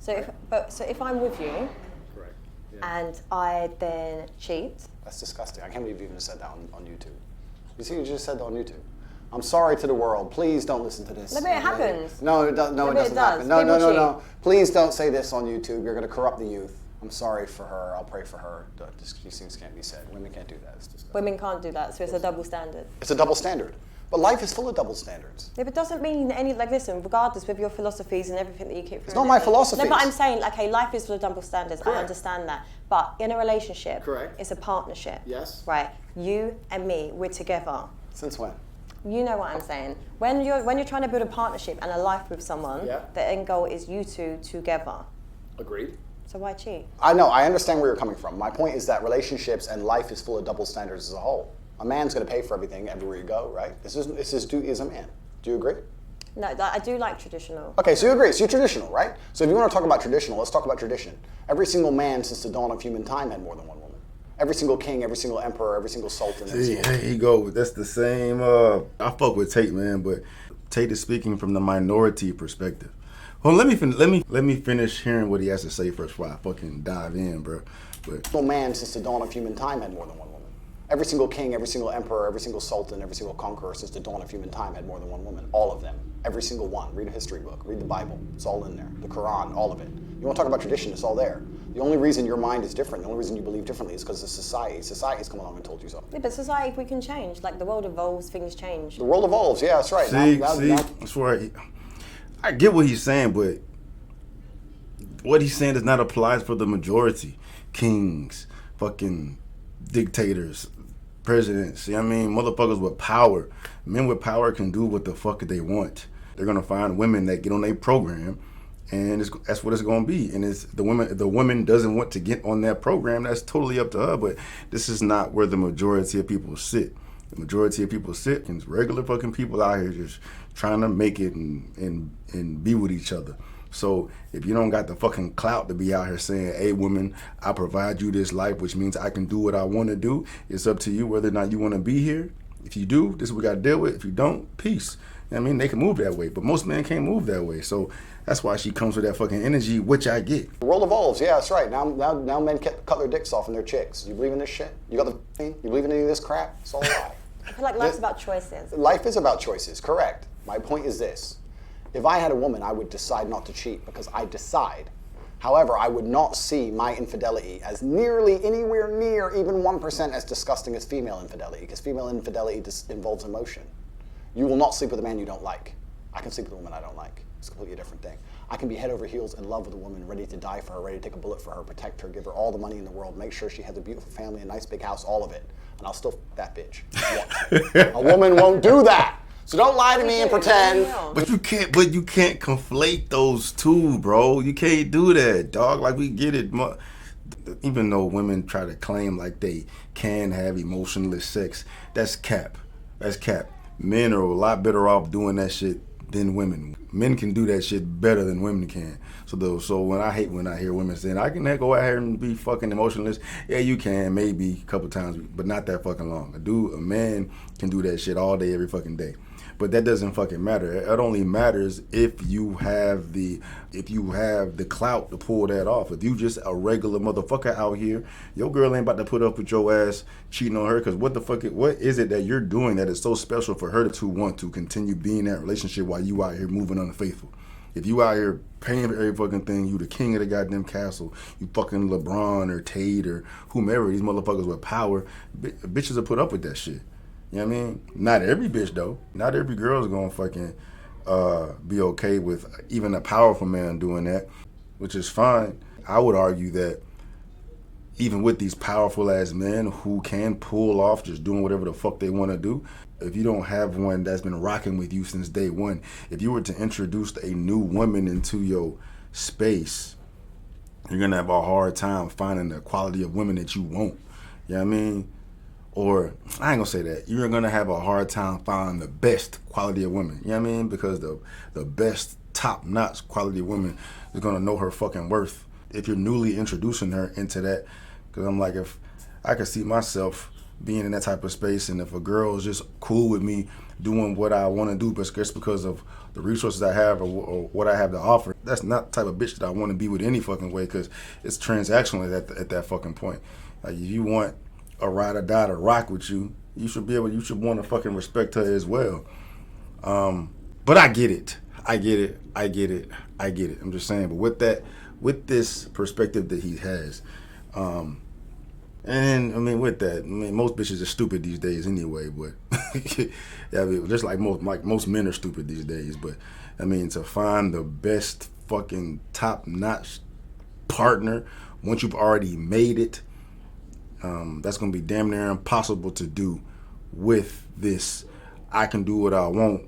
So if I'm with you, correct, yeah. and I then cheat. That's disgusting. I can't believe you even said that on YouTube. You see, you just said that on YouTube. I'm sorry to the world. Please don't listen to this. No, but it happens. No, it doesn't happen. No, People cheat. no. Please don't say this on YouTube. You're going to corrupt the youth. I'm sorry for her. I'll pray for her. These things can't be said. Women can't do that. It's disgusting. Women can't do that, so it's a double standard. It's a double standard. But life is full of double standards. Yeah, but it doesn't mean any, like, listen, regardless with your philosophies and everything that you keep through. It's not my philosophies. No, but I'm saying, okay, life is full of double standards. Correct. I understand that. But in a relationship, Correct. it's a partnership. Yes. Right? You and me, we're together. Since when? You know what I'm saying. When you're trying to build a partnership and a life with someone, Yeah. the end goal is you two together. Agreed. So why cheat? I know. I understand where you're coming from. My point is that relationships and life is full of double standards as a whole. A man's going to pay for everything everywhere you go, right? This is his duty as a man. Do you agree? No, I do like traditional. Okay, so you agree. So you're traditional, right? So if you want to talk about traditional, let's talk about tradition. Every single man since the dawn of human time had more than one woman. Every single king, every single emperor, every single sultan. See, here you go. That's the same. I fuck with Tate, man, but Tate is speaking from the minority perspective. Well, let me finish hearing what he has to say first before I fucking dive in, bro. But Every man since the dawn of human time had more than one woman. Every single king, every single emperor, every single sultan, every single conqueror since the dawn of human time had more than one woman. All of them. Every single one. Read a history book. Read the Bible. It's all in there. The Quran, all of it. You want to talk about tradition, it's all there. The only reason your mind is different, the only reason you believe differently is because of society. Society's come along and told you so. Yeah, but society, we can change. Like, the world evolves, things change. The world evolves, yeah, that's right. see, Now- that's right. I get what he's saying, but what he's saying does not apply for the majority. Kings, fucking dictators, presidents. See, I mean, motherfuckers with power. Men with power can do what the fuck they want. They're gonna find women that get on their program, and that's what it's gonna be. And it's the woman doesn't want to get on that program. That's totally up to her. But this is not where the majority of people sit. The majority of people sit is regular fucking people out here just trying to make it and be with each other. So if you don't got the fucking clout to be out here saying, hey, woman, I provide you this life, which means I can do what I want to do, it's up to you whether or not you want to be here. If you do, this is what we got to deal with. If you don't, peace. I mean, they can move that way, but most men can't move that way. So that's why she comes with that fucking energy, which I get. The world evolves, yeah, that's right. Now men cut their dicks off and their chicks. You believe in this shit? You got the thing? You believe in any of this crap? It's all a lie. I feel like life's about choices. Life is about choices, correct. My point is this. If I had a woman, I would decide not to cheat because I decide. However, I would not see my infidelity as nearly anywhere near even 1% as disgusting as female infidelity, because female infidelity involves emotion. You will not sleep with a man you don't like. I can sleep with a woman I don't like. It's a completely different thing. I can be head over heels in love with a woman, ready to die for her, ready to take a bullet for her, protect her, give her all the money in the world, make sure she has a beautiful family, a nice big house, all of it. And I'll still f that bitch. A woman won't do that. So don't lie to me and pretend. But you can't conflate those two, bro. You can't do that, dog. Like, we get it. Even though women try to claim like they can have emotionless sex, that's cap. That's cap. Men are a lot better off doing that shit than women. Men can do that shit better than women can. So when I hear women saying, I can go out here and be fucking emotionless, yeah, you can, maybe a couple times, but not that fucking long. A man can do that shit all day, every fucking day. But that doesn't fucking matter. It only matters if you have the clout to pull that off. If you just a regular motherfucker out here, your girl ain't about to put up with your ass cheating on her, because what is it that you're doing that is so special for her to want to continue being in that relationship while you out here moving unfaithful? If you out here paying for every fucking thing, you the king of the goddamn castle, you fucking LeBron or Tate or whomever, these motherfuckers with power, bitches will put up with that shit. You know what I mean? Not every bitch, though. Not every girl's gonna fucking be okay with even a powerful man doing that, which is fine. I would argue that even with these powerful ass men who can pull off just doing whatever the fuck they want to do, if you don't have one that's been rocking with you since day one, if you were to introduce a new woman into your space, you're gonna have a hard time finding the quality of women that you want. You know what I mean? Or, I ain't gonna say that. You're gonna have a hard time finding the best quality of women. You know what I mean? Because the best top-notch quality of woman is gonna know her fucking worth if you're newly introducing her into that. Because I'm like, if I could see myself being in that type of space, and if a girl is just cool with me doing what I want to do, but just because of the resources I have or what I have to offer, that's not the type of bitch that I want to be with any fucking way, because it's transactional at that fucking point. Like, if you want a ride or die to rock with you, you should want to fucking respect her as well. But I get it. I'm just saying, but with this perspective that he has, and I mean, with that, I mean, most bitches are stupid these days anyway. But yeah, I mean, just like most men are stupid these days. But I mean, to find the best fucking top-notch partner once you've already made it, that's gonna be damn near impossible to do with this. I can do what I want.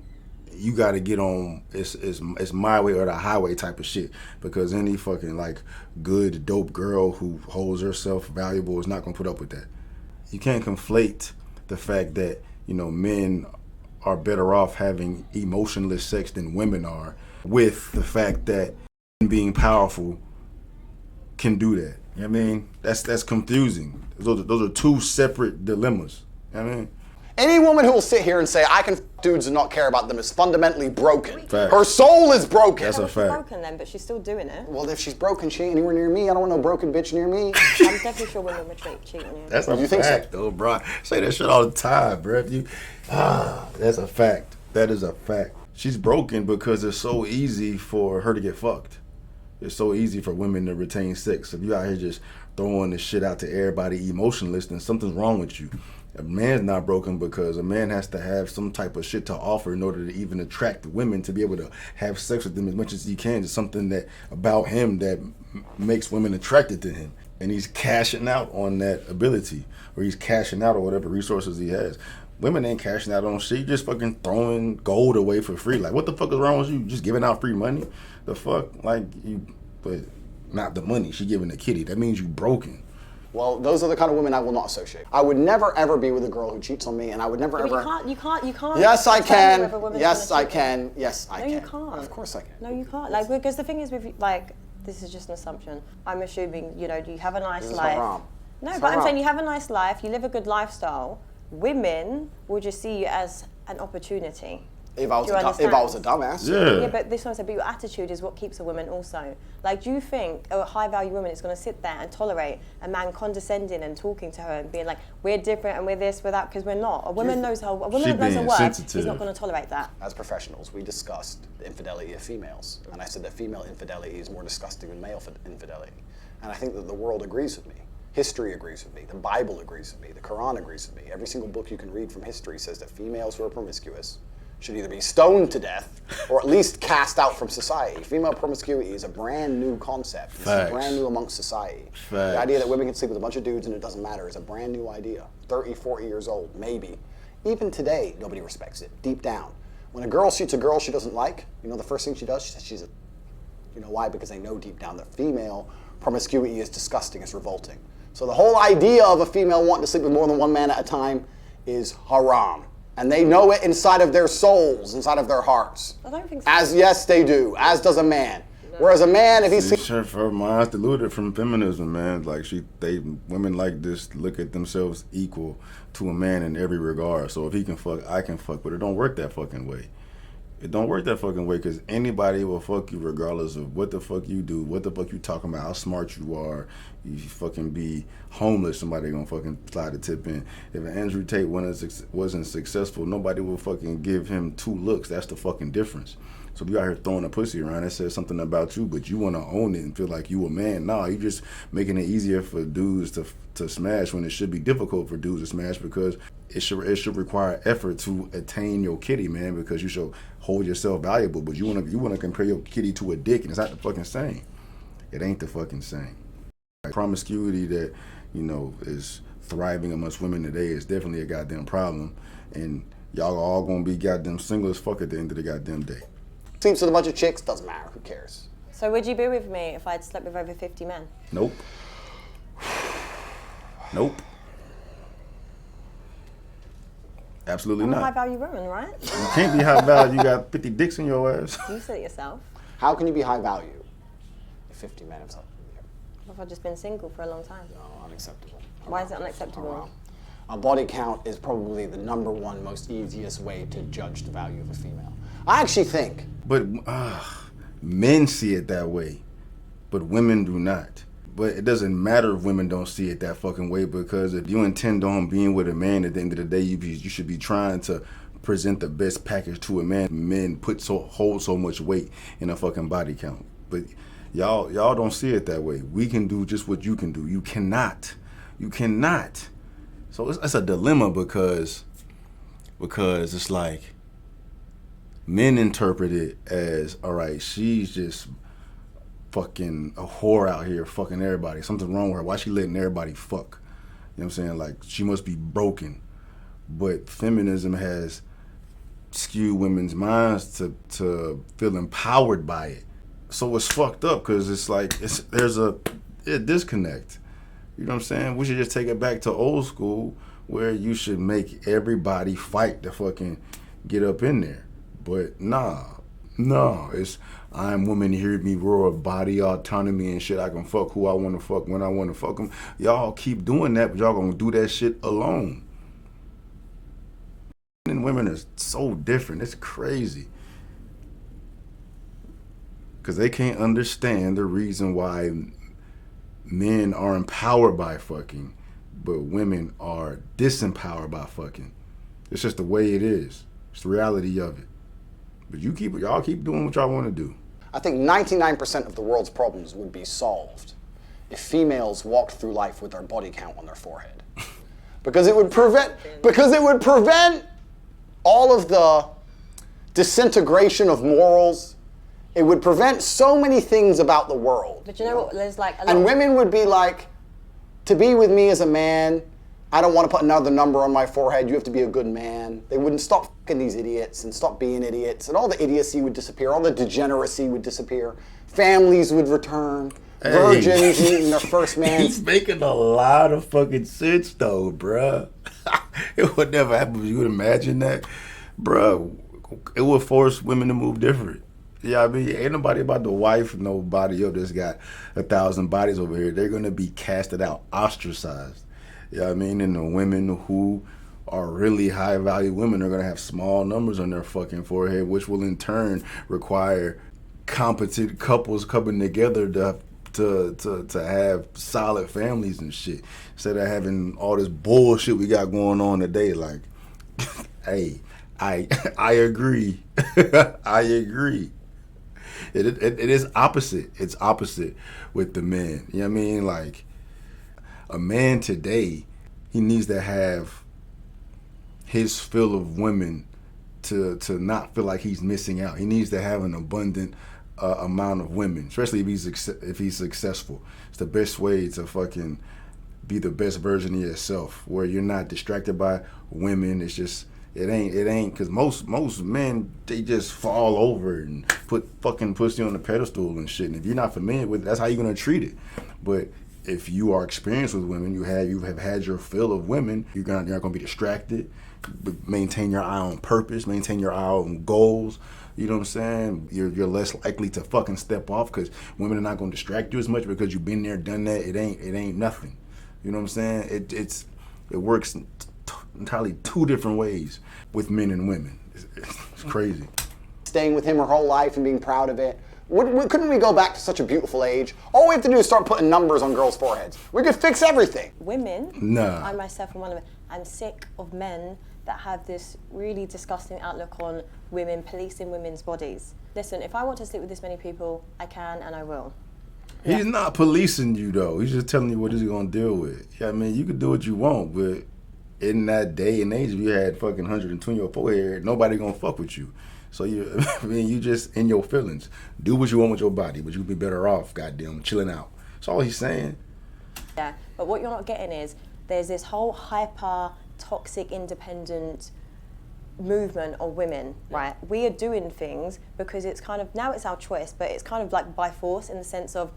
You got to get on. It's my way or the highway type of shit. Because any fucking like good dope girl who holds herself valuable is not gonna put up with that. You can't conflate the fact that, you know, men are better off having emotionless sex than women are with the fact that being powerful can do that. You know what I mean? That's confusing. Those are two separate dilemmas. You know what I mean? Any woman who will sit here and say, I can f dudes and not care about them is fundamentally broken. Fact. Her soul is broken. That's a She's fact. broken then, but she's still doing it. Well, if she's broken, she ain't anywhere near me. I don't want no broken bitch near me. I'm definitely sure women would cheat on you. That's a You think so? fact, though, bro. I say that shit all the time, bro. That's a fact. That is a fact. She's broken because it's so easy for her to get fucked. It's so easy for women to retain sex. If you out here just throwing this shit out to everybody emotionless, then something's wrong with you. A man's not broken because a man has to have some type of shit to offer in order to even attract women to be able to have sex with them as much as he can. It's something that about him that makes women attracted to him. And he's cashing out on that ability, or he's cashing out on whatever resources he has. Women ain't cashing out on shit. You just fucking throwing gold away for free. Like, what the fuck is wrong with you? Just giving out free money? The fuck? Like, you, but not the money. She giving the kitty. That means you broken. Well, those are the kind of women I will not associate. I would never ever be with a girl who cheats on me, and I would never ever. You can't. Yes, I can. Whether a woman's Yes, gonna I cheat. can. Yes, I No, can. you can't. Of course I can. No, you can't. Like, because the thing is with like, this is just an assumption. I'm assuming, you know, you have a nice This is life. haram. No, It's but I'm haram. saying you have a nice life. You live a good lifestyle. Women will just see you as an opportunity. If I was Do you if I was a understand? dumbass. Yeah. Yeah, but this one said, but your attitude is what keeps a woman also. Like, do you think a high-value woman is going to sit there and tolerate a man condescending and talking to her and being like, we're different and we're this, we're that, because we're not. A woman knows her She that knows her being worth. sensitive. She's not going to tolerate that. As professionals, we discussed the infidelity of females, and I said that female infidelity is more disgusting than male infidelity. And I think that the world agrees with me. History agrees with me. The Bible agrees with me. The Quran agrees with me. Every single book you can read from history says that females who are promiscuous should either be stoned to death or at least cast out from society. Female promiscuity is a brand new concept. It's Facts. brand new amongst society. Facts. The idea that women can sleep with a bunch of dudes and it doesn't matter is a brand new idea. 30, 40 years old, maybe. Even today, nobody respects it, deep down. When a girl shoots a girl she doesn't like, you know the first thing she does? She says she's a, you know why? Because they know deep down that female promiscuity is disgusting, it's revolting. So the whole idea of a female wanting to sleep with more than one man at a time is haram. And they know it inside of their souls, inside of their hearts. I don't think so. As yes, they do. As does a man. Whereas a man, if he sees Sure, her mind's deluded from feminism, man. Like women like this look at themselves equal to a man in every regard. So if he can fuck, I can fuck, but it don't work that fucking way. It don't work that fucking way, because anybody will fuck you regardless of what the fuck you do, what the fuck you talking about, how smart you are. You fucking be homeless, somebody gonna fucking slide a tip in. If Andrew Tate wasn't successful, nobody will fucking give him two looks. That's the fucking difference. So if you out here throwing a pussy around, that says something about you, but you want to own it and feel like you a man. Nah, you just making it easier for dudes to smash when it should be difficult for dudes to smash, because it should require effort to attain your kitty, man, because you should hold yourself valuable. But you wanna compare your kitty to a dick, and it's not the fucking same. It ain't the fucking same. Like, promiscuity that, you know, is thriving amongst women today is definitely a goddamn problem, and y'all are all gonna be goddamn single as fuck at the end of the goddamn day. sleeps with a bunch of chicks, doesn't matter, who cares? So would you be with me if I'd slept with over 50 men? Nope. Nope. Absolutely I'm a not. high-value woman, right? You can't be high value. You got 50 dicks in your ass. You said it yourself. How can you be high value if 50 men have slept with you? What if I've just been single for a long time? No, unacceptable. Why is it unacceptable? Haram. a body count is probably the #1 most easiest way to judge the value of a female. I actually think. But men see it that way, but women do not. But it doesn't matter if women don't see it that fucking way, because if you intend on being with a man, at the end of the day, you should be trying to present the best package to a man. Men hold so much weight in a fucking body count. But y'all don't see it that way. We can do just what you can do. You cannot. So it's a dilemma because it's like men interpret it as, all right, she's just fucking a whore out here fucking everybody. Something wrong with her. Why she letting everybody fuck? You know what I'm saying? Like, she must be broken. But feminism has skewed women's minds to feel empowered by it. So it's fucked up, because it's like there's a disconnect. You know what I'm saying? We should just take it back to old school, where you should make everybody fight to fucking get up in there. But no, it's I'm woman, hear me roar, body autonomy and shit. I can fuck who I want to fuck when I want to fuck them. Y'all keep doing that, but y'all gonna do that shit alone. Men and women are so different. It's crazy. Because they can't understand the reason why men are empowered by fucking, but women are disempowered by fucking. It's just the way it is. It's the reality of it. But y'all keep doing what y'all want to do. I think 99% of the world's problems would be solved if females walked through life with their body count on their forehead. Because it would prevent all of the disintegration of morals. It would prevent so many things about the world. But you know what? There's like a lot And women would be like, to be with me as a man, I don't want to put another number on my forehead. You have to be a good man. They wouldn't stop fucking these idiots and stop being idiots. And all the idiocy would disappear. All the degeneracy would disappear. Families would return. Hey. Virgins meeting their first man. He's making a lot of fucking sense, though, bruh. It would never happen. You would imagine that? Bruh, it would force women to move different. Yeah, I mean, ain't nobody about to wife nobody up that's got 1,000 bodies over here. They're going to be casted out, ostracized. You know what I mean? And the women who are really high value women are going to have small numbers on their fucking forehead, which will in turn require competent couples coming together to have solid families and shit, instead of having all this bullshit we got going on today. Like, hey, I agree. I agree. It is opposite. It's opposite with the men. You know what I mean? Like, a man today, he needs to have his fill of women to not feel like he's missing out. He needs to have an abundant amount of women, especially if he's successful. It's the best way to fucking be the best version of yourself, where you're not distracted by women. It's just it ain't because most men, they just fall over and put fucking pussy on the pedestal and shit. And if you're not familiar with it, that's how you're gonna treat it. But if you are experienced with women, you have had your fill of women, you're not gonna be distracted. Maintain your eye on purpose, maintain your eye on goals. You know what I'm saying? You're less likely to fucking step off, because women are not gonna distract you as much because you've been there, done that. It ain't nothing. You know what I'm saying? It works entirely two different ways with men and women. It's crazy. Staying with him her whole life and being proud of it. Couldn't we go back to such a beautiful age? All we have to do is start putting numbers on girls' foreheads. We could fix everything. women, Nah. I myself am one of them, I'm sick of men that have this really disgusting outlook on women, policing women's bodies. Listen, if I want to sleep with this many people, I can and I will. He's not policing you, though. He's just telling you what he's gonna deal with. Yeah, I mean, you can do what you want, but in that day and age, if you had fucking 120 on your forehead, nobody gonna fuck with you. So you just in your feelings. Do what you want with your body, but you'd be better off, goddamn, chilling out. That's all he's saying. Yeah, but what you're not getting is there's this whole hyper toxic independent movement of women, right? We are doing things because it's kind of, now it's our choice, but it's kind of like by force, in the sense of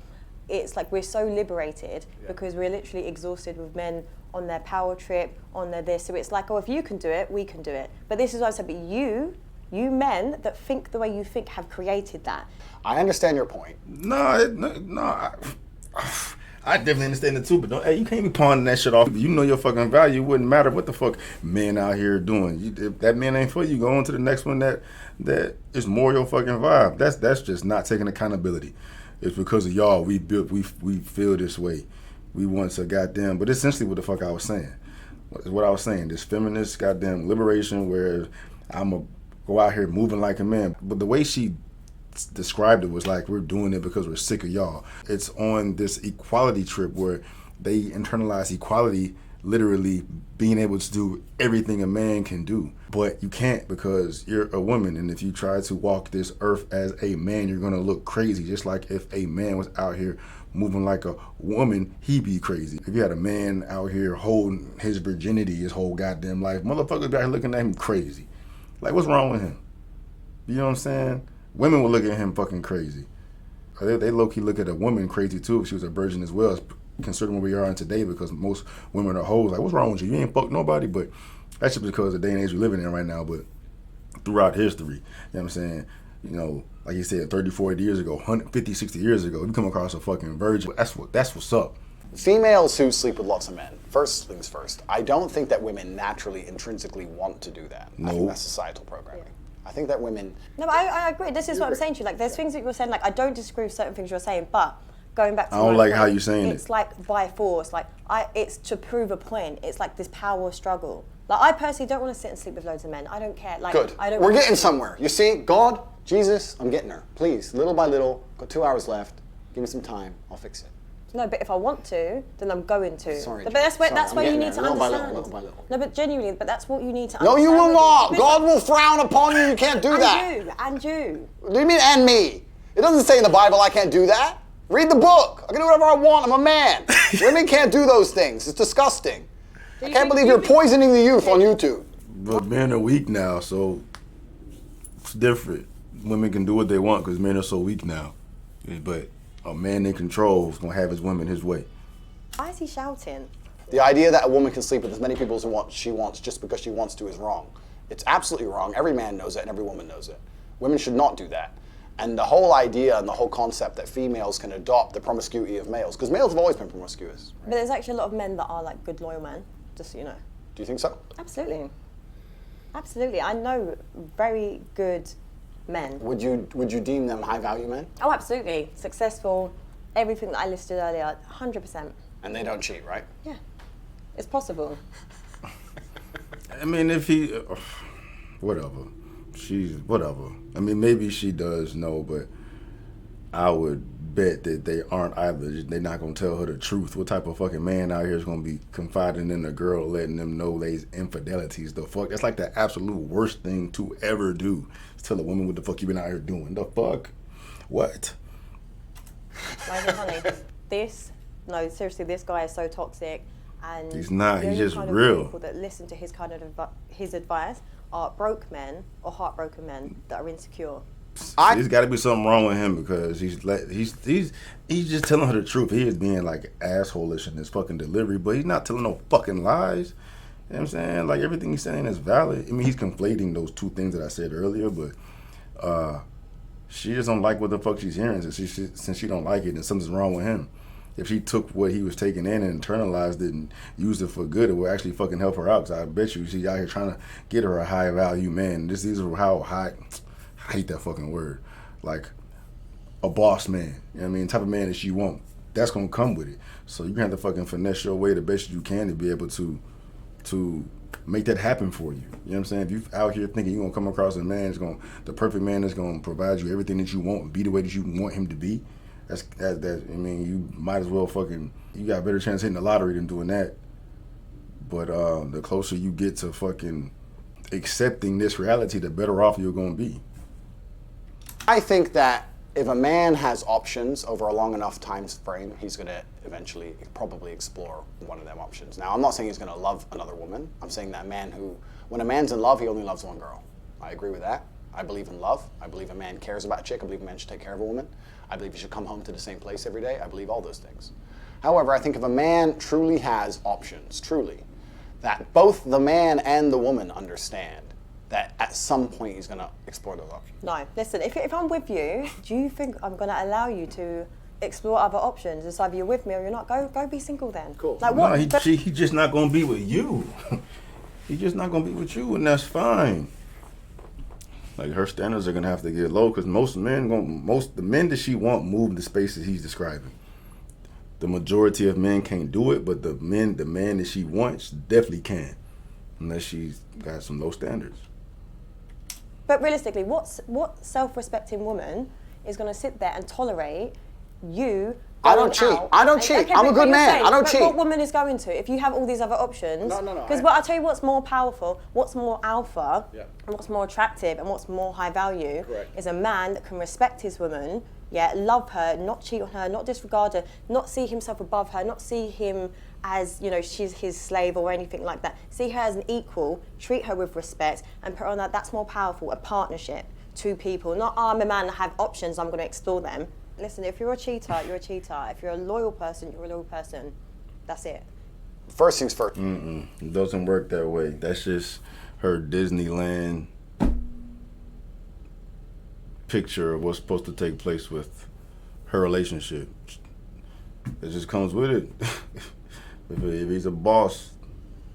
it's like we're so liberated because we're literally exhausted with men on their power trip, on their this. So it's like, oh, if you can do it, we can do it. But this is what I said, but you men that think the way you think have created that. I understand your point. No, I definitely understand it too, but you can't be pawning that shit off. You know your fucking value. It wouldn't matter what the fuck men out here doing. If that man ain't for you, go on to the next one that is more your fucking vibe. That's just not taking accountability. It's because of y'all we feel this way. We want to goddamn, but essentially what the fuck I was saying. What I was saying, this feminist goddamn liberation where I'm going to go out here moving like a man. But the way she described it was like we're doing it because we're sick of y'all. It's on this equality trip where they internalize equality, literally being able to do everything a man can do. But you can't because you're a woman, and if you try to walk this earth as a man, you're gonna look crazy. Just like if a man was out here moving like a woman, he'd be crazy. If you had a man out here holding his virginity his whole goddamn life, motherfuckers out here looking at him crazy. Like, what's wrong with him? You know what I'm saying? Women will look at him fucking crazy. They low-key look at a woman crazy too if she was a virgin as well, considering where we are in today, because most women are hoes. Like, what's wrong with you? You ain't fucked nobody. But that's just because of the day and age we're living in right now. But throughout history, you know what I'm saying? You know, like you said, 30, 40 years ago, 150, 60 years ago, if you come across a fucking virgin, that's what's up. Females who sleep with lots of men, first things first, I don't think that women naturally, intrinsically want to do that. No. I think that's societal programming. I think that women... No, but I agree. This is what I'm saying to you. Like, there's things that you're saying, like, I don't disagree with certain things you're saying, but going back to I don't my like point, how you're saying it's it. like by force. Like, it's to prove a point. It's like this power struggle. Like, I personally don't want to sit and sleep with loads of men. I don't care. Like, Good. I don't We're want getting to. somewhere. You see, God, Jesus, I'm getting her. Please, little by little, got 2 hours left. Give me some time. I'll fix it. No, but if I want to, then I'm going to. Sorry, But that's where, sorry, that's I'm where you getting need to there, little by understand. little, little by little. No, but genuinely, but that's what you need to No, understand. you will with not. this. God will frown upon you. You can't do that. And you. What do you mean, and me? It doesn't say in the Bible I can't do that. Read the book. I can do whatever I want. I'm a man. Women can't do those things. It's disgusting. I can't believe you're poisoning the youth on YouTube. But men are weak now, so it's different. Women can do what they want because men are so weak now. But a man in control is going to have his women his way. Why is he shouting? The idea that a woman can sleep with as many people as she wants just because she wants to is wrong. It's absolutely wrong. Every man knows it and every woman knows it. Women should not do that. And the whole idea and the whole concept that females can adopt the promiscuity of males, because males have always been promiscuous. But there's actually a lot of men that are like good, loyal men, just so you know. Do you think so? Absolutely. Absolutely. I know very good men. Would you deem them high value men? Oh, absolutely. Successful, everything that I listed earlier, 100%. And they don't cheat, right? Yeah. It's possible. I mean, if he, whatever. Whatever. I mean, maybe she does know, but I would bet that they aren't either. They're not going to tell her the truth. What type of fucking man out here is going to be confiding in a girl, letting them know these infidelities? The fuck? That's like the absolute worst thing to ever do. Is tell a woman what the fuck you been out here doing. The fuck? What? Like, honey, no, seriously, this guy is so toxic. And He's not. the He's only just kind of real. people that listen to his kind of his advice are broke men or heartbroken men that are insecure. There's got to be something wrong with him because he's just telling her the truth. He is being like asshole-ish in his fucking delivery, but he's not telling no fucking lies. You know what I'm saying? Like, everything he's saying is valid. I mean, he's conflating those two things that I said earlier, but she just don't like what the fuck she's hearing. Since she don't like it, then something's wrong with him. If she took what he was taking in and internalized it and used it for good, it would actually fucking help her out. Because I bet you she's out here trying to get her a high value man. These are how high, I hate that fucking word. Like a boss man. You know what I mean? Type of man that she want. That's gonna come with it. So you're gonna have to fucking finesse your way the best you can to be able to make that happen for you. You know what I'm saying? If you out here thinking you're gonna come across a man the perfect man that's gonna provide you everything that you want and be the way that you want him to be. I mean, you might as well you got a better chance hitting the lottery than doing that. But the closer you get to fucking accepting this reality, the better off you're gonna be. I think that if a man has options over a long enough time frame, he's going to eventually probably explore one of them options. Now, I'm not saying he's going to love another woman. I'm saying that when a man's in love, he only loves one girl. I agree with that. I believe in love. I believe a man cares about a chick. I believe a man should take care of a woman. I believe he should come home to the same place every day. I believe all those things. However, I think if a man truly has options, truly, that both the man and the woman understand that at some point he's going to explore those options. No, listen, if I'm with you, do you think I'm going to allow you to explore other options. It's either you're with me or you're not. Go be single then. Cool. Like No, what? he just not gonna be with you. He's just not gonna be with you, and that's fine. Like her standards are gonna have to get low because most the men that she want move in the spaces he's describing. The majority of men can't do it, but the man that she wants definitely can, unless she's got some low standards. But realistically, what self-respecting woman is going to sit there and tolerate you? I don't cheat. I don't cheat. I'm a good man. I don't cheat. What woman is going to if you have all these other options? No. Because I'll tell you what's more powerful, what's more alpha, Yeah. and what's more attractive, and what's more high value Correct. is a man that can respect his woman, love her, not cheat on her, not disregard her, not see himself above her, not see him as, she's his slave or anything like that. See her as an equal, treat her with respect, and put on that. That's more powerful, a partnership, two people. Not, I'm a man, I have options, I'm going to explore them. Listen, if you're a cheater, you're a cheater. If you're a loyal person, you're a loyal person. That's it. First things first. It doesn't work that way. That's just her Disneyland picture of what's supposed to take place with her relationship. It just comes with it. If he's a boss,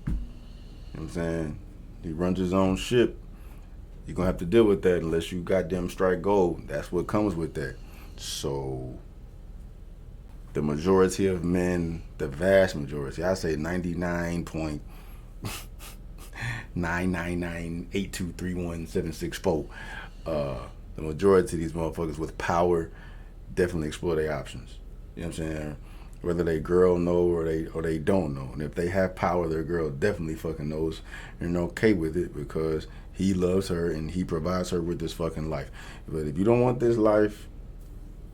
you know what I'm saying, he runs his own ship, you're gonna have to deal with that unless you goddamn strike gold. That's what comes with that. So the majority of men, the vast majority, I say 99.999823176 the majority of these motherfuckers with power definitely explore their options. You know what I'm saying? Whether they girl know or they don't know. And if they have power, their girl definitely fucking knows and okay with it because he loves her and he provides her with this fucking life. But if you don't want this life,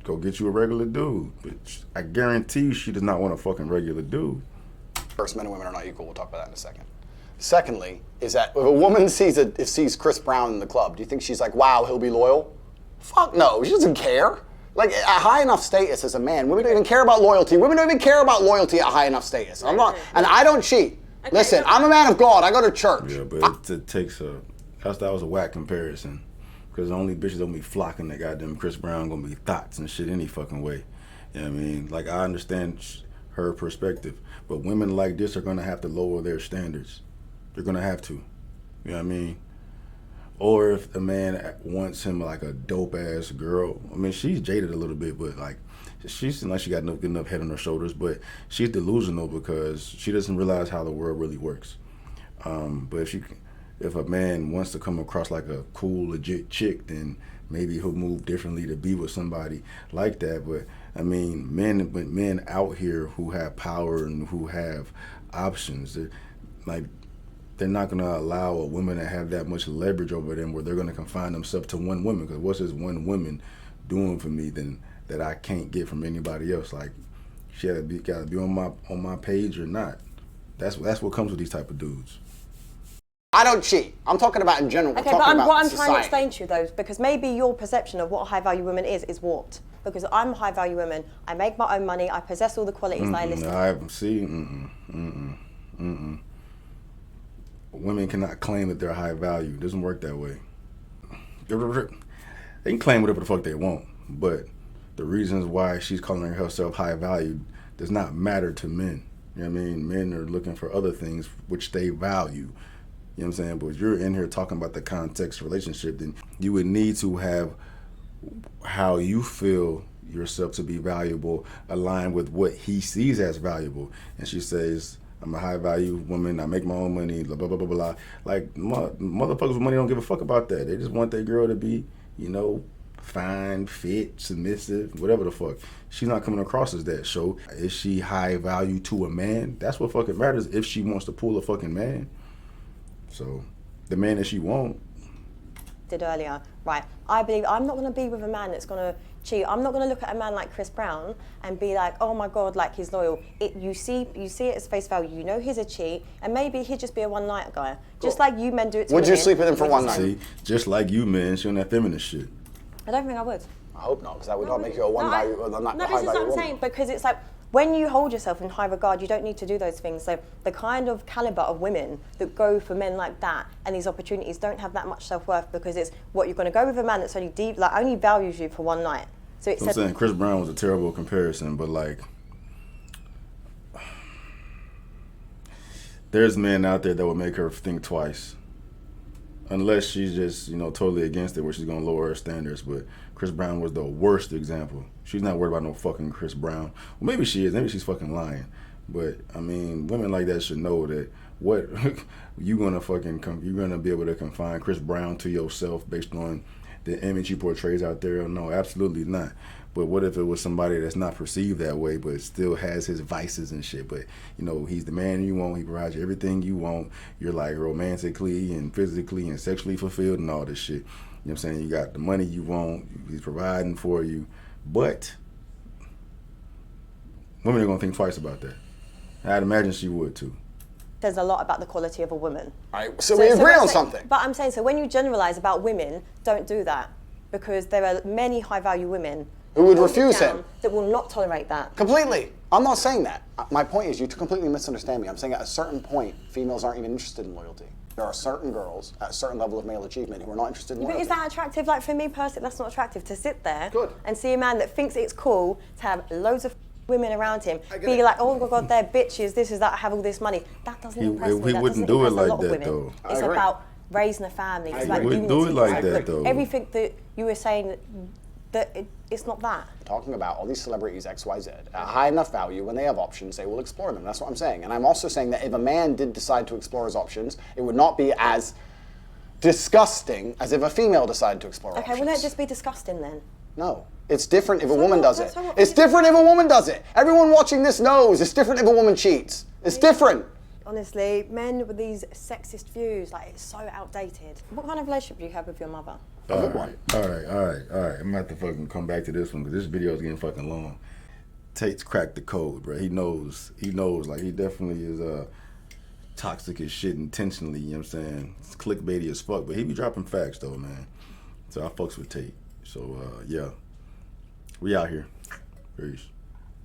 go get you a regular dude. But I guarantee you she does not want a fucking regular dude. First, men and women are not equal. We'll talk about that in a second. Secondly, is that if a woman sees Chris Brown in the club, do you think she's like, wow, he'll be loyal? Fuck no, she doesn't care. Like, at high enough status as a man, women don't even care about loyalty. Women don't even care about loyalty at high enough status. I'm not, and I don't cheat. Listen, I'm a man of God. I go to church. Yeah, but it takes that was a whack comparison. Because the only bitches gonna be flocking that goddamn Chris Brown gonna be thoughts and shit any fucking way. You know what I mean? Like, I understand her perspective, but women like this are gonna have to lower their standards. They're gonna have to. You know what I mean? Or if a man wants him like a dope ass girl, I mean, she's jaded a little bit, but like, she seems like she got good enough head on her shoulders, but she's delusional because she doesn't realize how the world really works. But if a man wants to come across like a cool, legit chick, then maybe he'll move differently to be with somebody like that. But I mean, men out here who have power and who have options, they're not going to allow a woman to have that much leverage over them where they're going to confine themselves to one woman. Because what's this one woman doing for me then that I can't get from anybody else? Like, she got to be on my page or not. That's what comes with these type of dudes. I don't cheat. I'm talking about in general. Okay, but what I'm trying to explain to you though, because maybe your perception of what a high value woman is warped. Because I'm a high value woman, I make my own money, I possess all the qualities that I listed. Women cannot claim that they're high value. It doesn't work that way. They can claim whatever the fuck they want, but the reasons why she's calling herself high value does not matter to men. You know what I mean? Men are looking for other things which they value. You know what I'm saying? But if you're in here talking about the context relationship, then you would need to have how you feel yourself to be valuable aligned with what he sees as valuable. And she says, I'm a high value woman, I make my own money, blah, blah, blah, blah, blah. Like, motherfuckers with money don't give a fuck about that. They just want their girl to be, fine, fit, submissive, whatever the fuck. She's not coming across as that. So is she high value to a man? That's what fucking matters if she wants to pull a fucking man. So the man that she won't. Did earlier, right? I believe I'm not going to be with a man that's going to cheat. I'm not going to look at a man like Chris Brown and be like, oh my God, like he's loyal. You see it as face value. You know he's a cheat, and maybe he'd just be a one-night guy, just like you men do it to Would women. you sleep with him for one night? See, just like you men, she on that feminist shit. I don't think I would. I hope not, because that would not make you a high this value is what I'm woman. saying, because it's like, when you hold yourself in high regard, you don't need to do those things. So the kind of caliber of women that go for men like that and these opportunities don't have that much self-worth, because it's what you're going to go with a man that's only values you for one night. So it I'm said, saying Chris Brown was a terrible comparison, but like, there's men out there that would make her think twice. Unless she's just, totally against it, where she's gonna lower her standards. But Chris Brown was the worst example. She's not worried about no fucking Chris Brown. Well, maybe she is. Maybe she's fucking lying. But I mean, women like that should know that what you're gonna be able to confine Chris Brown to yourself based on the image he portrays out there. No, absolutely not. But what if it was somebody that's not perceived that way, but still has his vices and shit? But he's the man you want. He provides you everything you want. You're like romantically and physically and sexually fulfilled and all this shit. You know what I'm saying? You got the money you want. He's providing for you. But women are gonna think twice about that. I'd imagine she would too. says a lot about the quality of a woman. All right, so we agree on something. But I'm saying, so when you generalize about women, don't do that, because there are many high-value women who would refuse him, that will not tolerate that. Completely. I'm not saying that. My point is, you completely misunderstand me. I'm saying at a certain point, females aren't even interested in loyalty. There are certain girls at a certain level of male achievement who are not interested in loyalty. But is that attractive? Like, for me personally, that's not attractive, to sit there and see a man that thinks it's cool to have loads of women around him, be like, oh my God, they're bitches, this is that, I have all this money. That doesn't impress me. He wouldn't do it like that, though. It's about raising a family. It's like he wouldn't do it like that, though. Everything that you were saying, it's not that. Talking about all these celebrities XYZ at high enough value, when they have options, they will explore them. That's what I'm saying. And I'm also saying that if a man did decide to explore his options, it would not be as disgusting as if a female decided to explore options. Okay, wouldn't it just be disgusting then? No. It's different if a woman does it. It's different if a woman does it. Everyone watching this knows it's different if a woman cheats. It's different. Honestly, men with these sexist views, like, it's so outdated. What kind of relationship do you have with your mother? All right. I'm gonna have to fucking come back to this one, because this video is getting fucking long. Tate's cracked the code, bro. He knows. Like, he definitely is toxic as shit intentionally, you know what I'm saying? It's clickbaity as fuck, but he be dropping facts, though, man. So I fucks with Tate. So, yeah. We out here. Peace.